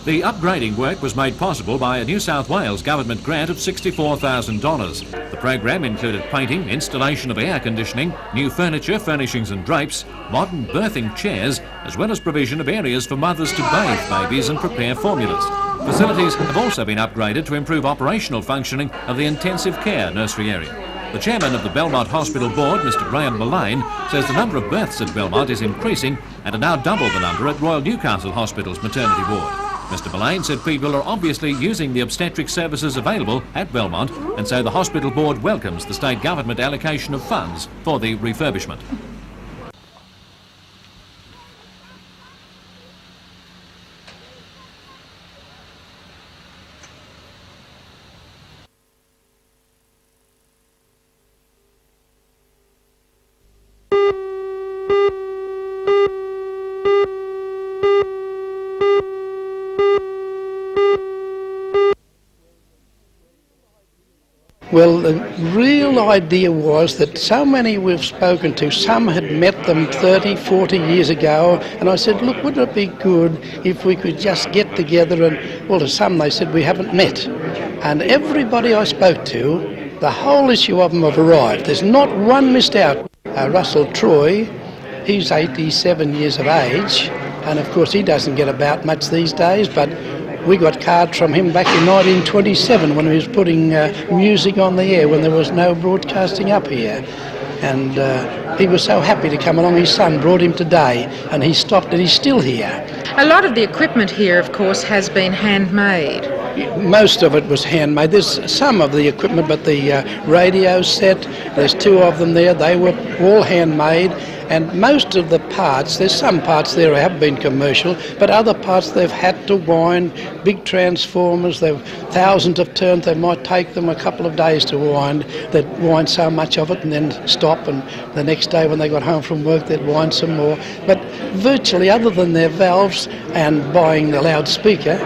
The upgrading work was made possible by a New South Wales government grant of $64,000. The program included painting, installation of air conditioning, new furniture, furnishings and drapes, modern birthing chairs, as well as provision of areas for mothers to bathe babies and prepare formulas. Facilities have also been upgraded to improve operational functioning of the intensive care nursery area. The chairman of the Belmont Hospital Board, Mr Graham Mullane, says the number of births at Belmont is increasing and are now double the number at Royal Newcastle Hospital's maternity ward. Mr Mullane said people are obviously using the obstetric services available at Belmont, and so the Hospital Board welcomes the state government allocation of funds for the refurbishment. Well, the real idea was that so many we've spoken to, some had met them 30, 40 years ago, and I said, look, wouldn't it be good if we could just get together and, well, to some they said we haven't met. And everybody I spoke to, the whole issue of them have arrived. There's not one missed out. Russell Troy, he's 87 years of age, and of course he doesn't get about much these days, but we got cards from him back in 1927 when he was putting music on the air when there was no broadcasting up here. And he was so happy to come along. His son brought him today and he stopped and he's still here. A lot of the equipment here, of course, has been handmade. Most of it was handmade. There's some of the equipment, but the radio set, there's two of them there, they were all handmade. And most of the parts, there's some parts there have been commercial, but other parts they've had to wind, big transformers, they've thousands of turns, they might take them a couple of days to wind. They'd wind so much of it and then stop, and the next day when they got home from work they'd wind some more. But virtually, other than their valves and buying the loudspeaker,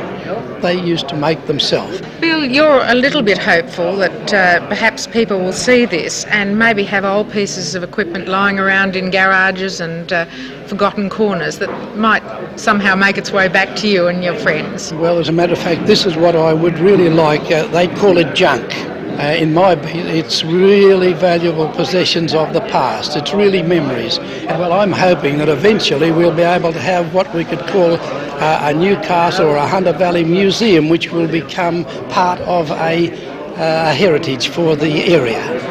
they used to make themselves. Bill, you're a little bit hopeful that perhaps people will see this and maybe have old pieces of equipment lying around in garages and forgotten corners that might somehow make its way back to you and your friends. Well, as a matter of fact, this is what I would really like. They call it junk. In my opinion, it's really valuable possessions of the past. It's really memories. And well, I'm hoping that eventually we'll be able to have what we could call a Newcastle or a Hunter Valley Museum, which will become part of a heritage for the area.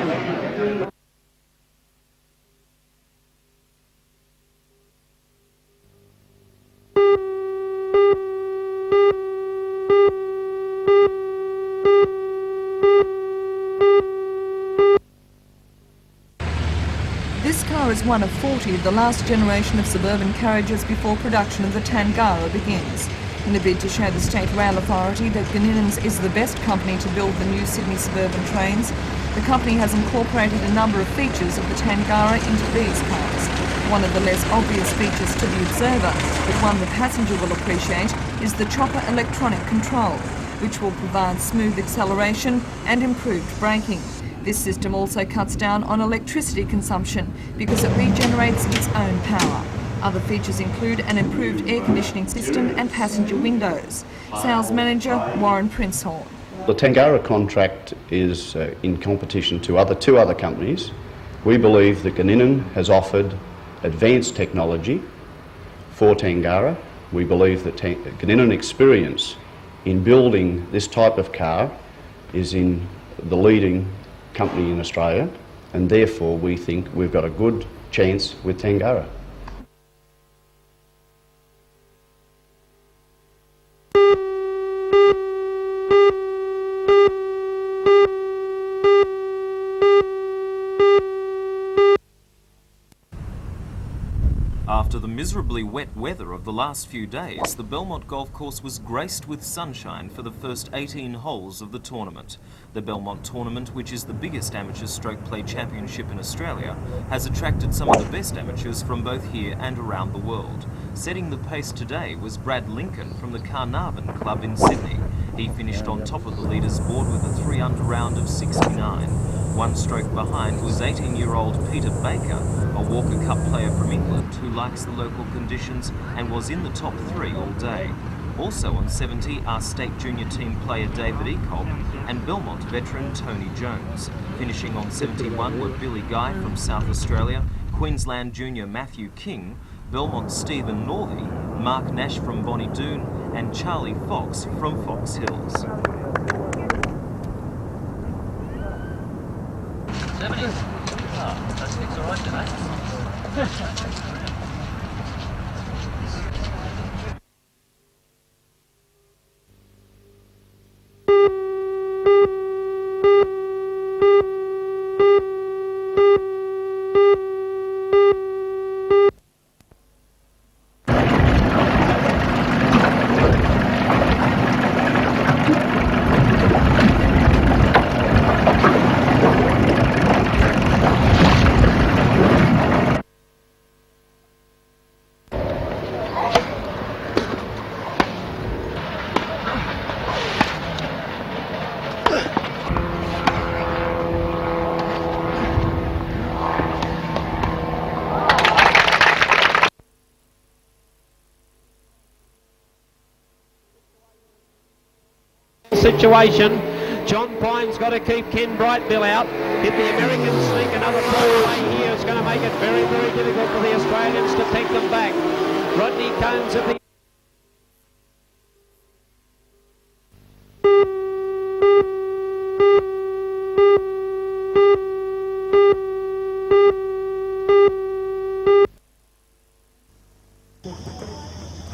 This car is one of 40 of the last generation of suburban carriages before production of the Tangara begins. In a bid to show the State Rail Authority that Ganinans is the best company to build the new Sydney suburban trains, the company has incorporated a number of features of the Tangara into these cars. One of the less obvious features to the observer, but one the passenger will appreciate, is the chopper electronic control, which will provide smooth acceleration and improved braking. This system also cuts down on electricity consumption because it regenerates its own power. Other features include an improved air conditioning system and passenger windows. Sales Manager Warren Princehorn. The Tangara contract is in competition to two other companies. We believe that Ganinan has offered advanced technology for Tangara. We believe that Ganinan experience in building this type of car is in the leading company in Australia, and therefore we think we've got a good chance with Tangara. After the miserably wet weather of the last few days, the Belmont Golf Course was graced with sunshine for the first 18 holes of the tournament. The Belmont Tournament, which is the biggest amateur stroke play championship in Australia, has attracted some of the best amateurs from both here and around the world. Setting the pace today was Brad Lincoln from the Carnarvon Club in Sydney. He finished on top of the leaders' board with a 3-under round of 69. One stroke behind was 18-year-old Peter Baker, a Walker Cup player from England who likes the local conditions and was in the top 3 all day. Also on 70 are State Junior Team player David Ecob and Belmont veteran Tony Jones. Finishing on 71 were Billy Guy from South Australia, Queensland Junior Matthew King, Belmont Stephen Northey, Mark Nash from Bonnie Doon and Charlie Fox from Fox Hills. 70. Oh, that's things all right today. Situation. John Pine's got to keep Ken Brightbill out. If the Americans sneak another ball away here, it's going to make it very, very difficult for the Australians to peg them back. Rodney Combs at the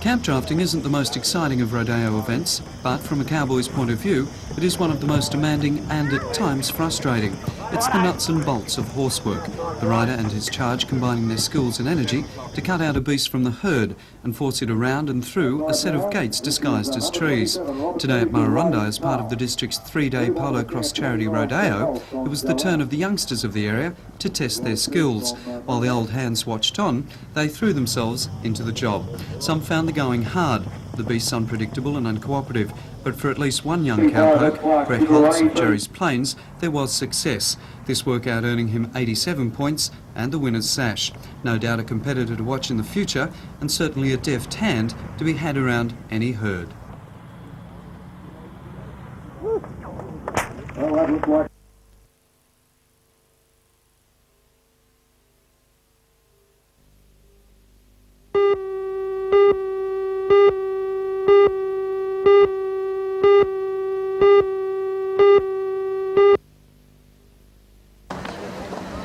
Camp drafting isn't the most exciting of rodeo events, but from a cowboy's point of view, it is one of the most demanding and at times frustrating. It's the nuts and bolts of horsework, the rider and his charge combining their skills and energy to cut out a beast from the herd and force it around and through a set of gates disguised as trees. Today at Murrurundi, as part of the district's 3-day polo cross charity rodeo, it was the turn of the youngsters of the area to test their skills. While the old hands watched on, they threw themselves into the job. Some found the going hard, the beasts unpredictable and uncooperative, but for at least one young cowpoke, Brett Holtz of Jerry's Plains, there was success. This workout earning him 87 points and the winner's sash. No doubt a competitor to watch in the future, and certainly a deft hand to be had around any herd. Well, that looked like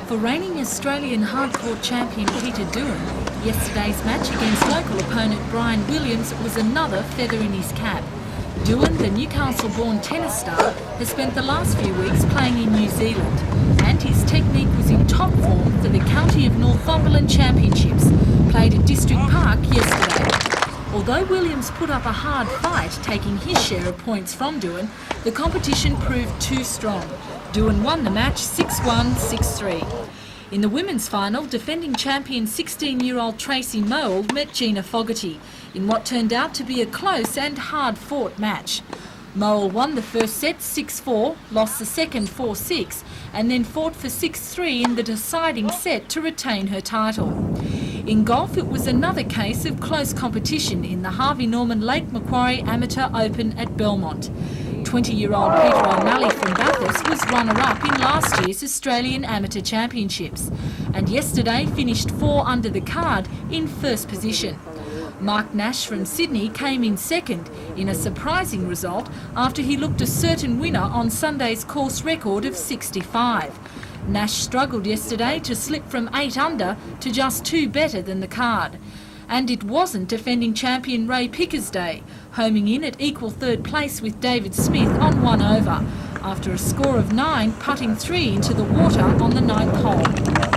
For reigning Australian hardcourt champion Peter Doohan, yesterday's match against local opponent Brian Williams was another feather in his cap. Doohan, the Newcastle-born tennis star, has spent the last few weeks playing in New Zealand, and his technique was in top form for the County of Northumberland Championships, played at District Park yesterday. Although Williams put up a hard fight, taking his share of points from Doohan, the competition proved too strong. Doohan won the match 6-1, 6-3. In the women's final, defending champion 16-year-old Tracy Mowell met Gina Fogarty in what turned out to be a close and hard-fought match. Mowell won the first set 6-4, lost the second 4-6, and then fought for 6-3 in the deciding set to retain her title. In golf, it was another case of close competition in the Harvey Norman Lake Macquarie Amateur Open at Belmont. 20-year-old Peter O'Malley from Bathurst was runner-up in last year's Australian Amateur Championships, and yesterday finished 4 under the card in first position. Mark Nash from Sydney came in second in a surprising result after he looked a certain winner on Sunday's course record of 65. Nash struggled yesterday to slip from 8 under to just 2 better than the card. And it wasn't defending champion Ray Pickersday, homing in at equal third place with David Smith on 1 over, after a score of 9, putting 3 into the water on the 9th hole.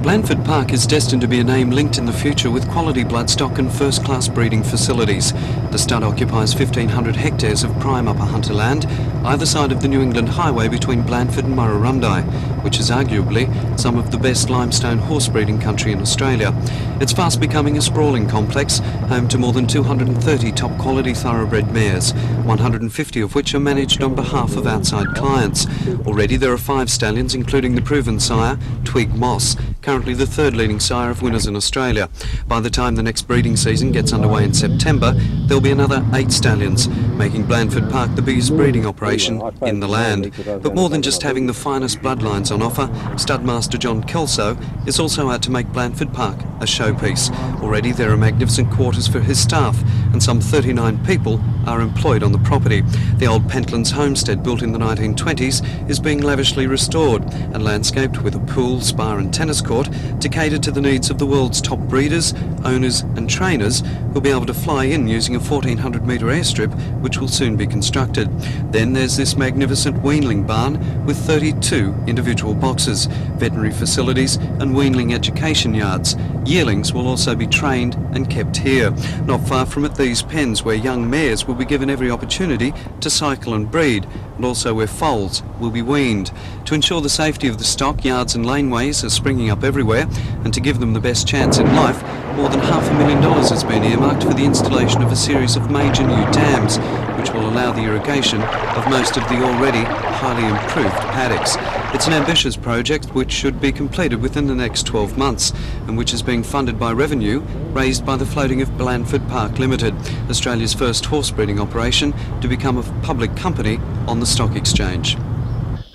Blandford Park is destined to be a name linked in the future with quality bloodstock and first-class breeding facilities. The stud occupies 1,500 hectares of prime upper hunter land, either side of the New England Highway between Blandford and Murrurundi, which is arguably some of the best limestone horse breeding country in Australia. It's fast becoming a sprawling complex, home to more than 230 top-quality thoroughbred mares, 150 of which are managed on behalf of outside clients. Already there are 5 stallions, including the proven sire, Twig Moss, currently the 3rd leading sire of winners in Australia. By the time the next breeding season gets underway in September, there'll be another 8 stallions, making Blandford Park the biggest breeding operation in the land. But more than just having the finest bloodlines on offer, studmaster John Kelso is also out to make Blandford Park a showpiece. Already there are magnificent quarters for his staff, and some 39 people are employed on the property. The old Pentlands homestead, built in the 1920s, is being lavishly restored and landscaped with a pool, spa and tennis court to cater to the needs of the world's top breeders, owners and trainers who'll be able to fly in using a 1,400 metre airstrip which will soon be constructed. Then there's this magnificent weanling barn with 32 individual boxes, veterinary facilities and weanling education yards. Yearlings will also be trained and kept here. Not far from it, these pens where young mares will be given every opportunity to cycle and breed, and also where foals will be weaned. To ensure the safety of the stock, yards and laneways are springing up everywhere, and to give them the best chance in life, more than $500,000 has been earmarked for the installation of a series of major new dams, which will allow the irrigation of most of the already highly improved paddocks. It's an ambitious project which should be completed within the next 12 months, and which is being funded by revenue raised by the floating of Blandford Park Limited, Australia's first horse breeding operation to become a public company on the stock exchange.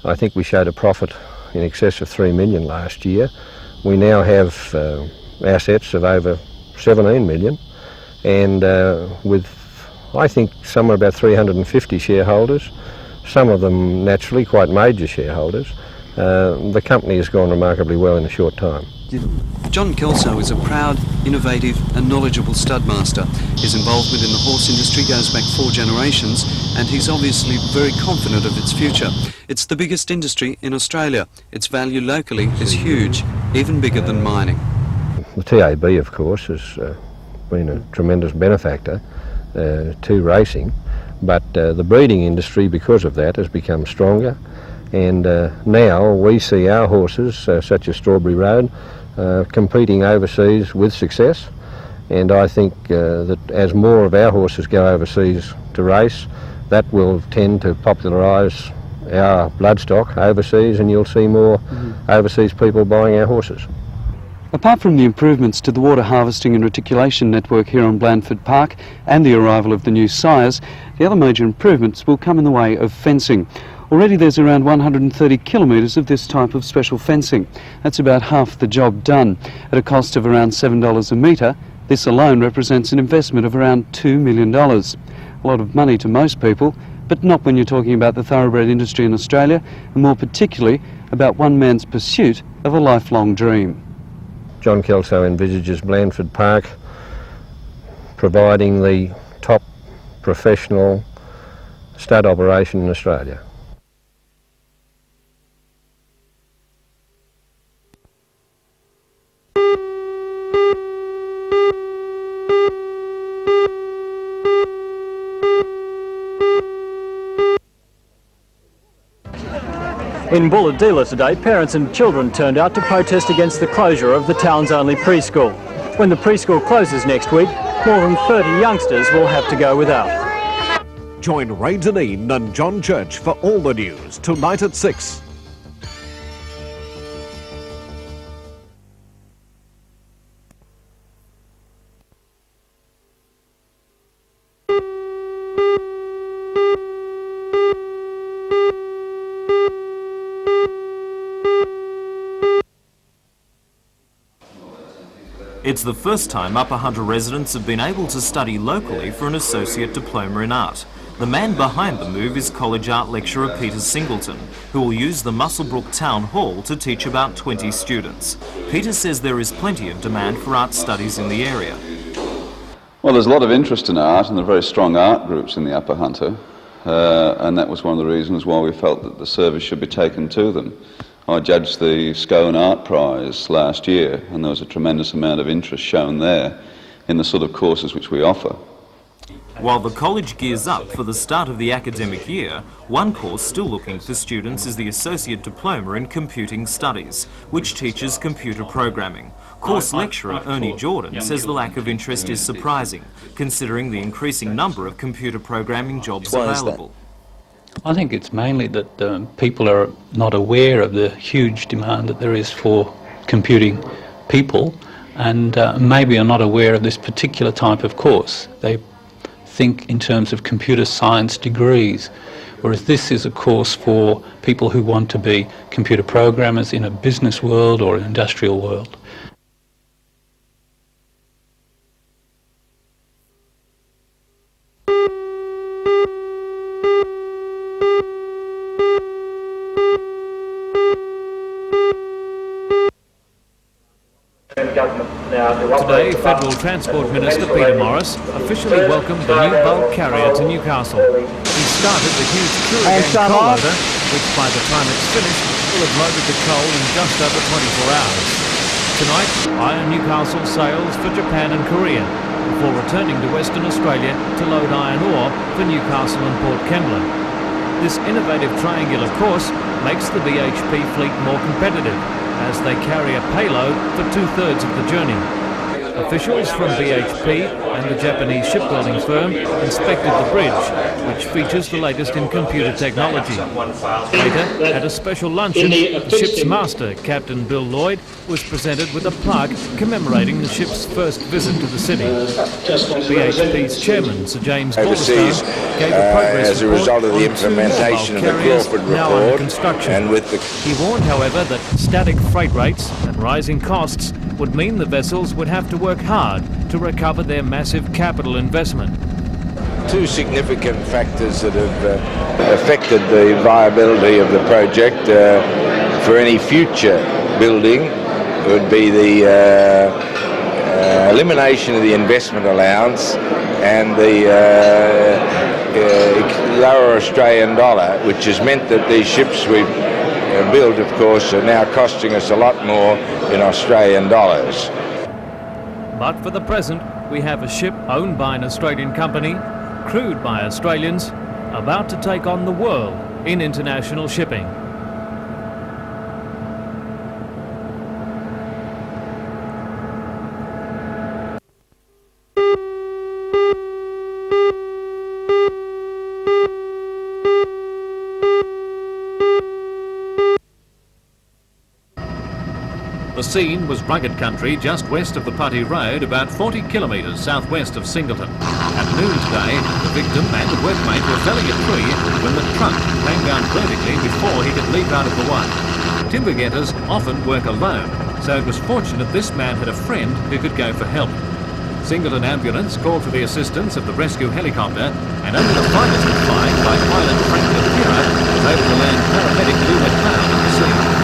I think we showed a profit in excess of $3 million last year. We now have assets of over $17 million, and with, I think, somewhere about 350 shareholders, some of them naturally quite major shareholders. The company has gone remarkably well in a short time. John Kelso is a proud, innovative and knowledgeable studmaster. His involvement in the horse industry goes back 4 generations, and he's obviously very confident of its future. It's the biggest industry in Australia. Its value locally is huge, even bigger than mining. The TAB, of course, has been a tremendous benefactor to racing, but the breeding industry, because of that, has become stronger, and now we see our horses, such as Strawberry Road, competing overseas with success, and I think that as more of our horses go overseas to race, that will tend to popularise our bloodstock overseas, and you'll see more overseas people buying our horses. Apart from the improvements to the water harvesting and reticulation network here on Blandford Park and the arrival of the new sires, the other major improvements will come in the way of fencing. Already there's around 130 kilometres of this type of special fencing. That's about half the job done. At a cost of around $7 a metre, this alone represents an investment of around $2 million. A lot of money to most people, but not when you're talking about the thoroughbred industry in Australia, and more particularly about one man's pursuit of a lifelong dream. John Kelso envisages Blandford Park providing the top professional stud operation in Australia. In Bulahdelah today, parents and children turned out to protest against the closure of the town's only preschool. When the preschool closes next week, more than 30 youngsters will have to go without. Join Ray Deneen and John Church for all the news tonight at 6. It's the first time Upper Hunter residents have been able to study locally for an associate diploma in art. The man behind the move is college art lecturer Peter Singleton, who will use the Muswellbrook Town Hall to teach about 20 students. Peter says there is plenty of demand for art studies in the area. Well, there's a lot of interest in art, and there are very strong art groups in the Upper Hunter, and that was one of the reasons why we felt that the service should be taken to them. I judged the Scone Art Prize last year, and there was a tremendous amount of interest shown there in the sort of courses which we offer. While the college gears up for the start of the academic year, one course still looking for students is the Associate Diploma in Computing Studies, which teaches computer programming. Course lecturer Ernie Jordan says the lack of interest is surprising, considering the increasing number of computer programming jobs available. I think it's mainly that people are not aware of the huge demand that there is for computing people, and maybe are not aware of this particular type of course. They think in terms of computer science degrees, whereas this is a course for people who want to be computer programmers in a business world or an industrial world. Today, Federal Transport Minister Peter Morris officially welcomed the new bulk carrier to Newcastle. He started the huge Courigan coal loader, which by the time it's finished will have loaded the coal in just over 24 hours. Tonight, Iron Newcastle sails for Japan and Korea, before returning to Western Australia to load iron ore for Newcastle and Port Kembla. This innovative triangular course makes the BHP fleet more competitive, as they carry a payload for 2/3 of the journey. Officials from BHP and the Japanese shipbuilding firm inspected the bridge, which features the latest in computer technology. Later, at a special luncheon, the ship's master, Captain Bill Lloyd, was presented with a plaque commemorating the ship's first visit to the city. BHP's chairman, Sir James Balderstone, gave a progress as a result of the implementation of the Crawford report, and with the... He warned, however, that static freight rates and rising costs would mean the vessels would have to work hard to recover their massive capital investment. Two significant factors that have affected the viability of the project for any future building would be the elimination of the investment allowance and the lower Australian dollar, which has meant that these ships we've built, of course, are now costing us a lot more in Australian dollars. But for the present, we have a ship owned by an Australian company, crewed by Australians, about to take on the world in international shipping. The scene was rugged country just west of the Putty Road, about 40 kilometres southwest of Singleton. At noon today, the victim and a workmate were felling a tree when the trunk came down vertically before he could leap out of the way. Timber getters often work alone, so it was fortunate this man had a friend who could go for help. Singleton Ambulance called for the assistance of the rescue helicopter, and only the finest of flying by pilot Frank Napira was able to land paramedic Lou McLeod at the scene.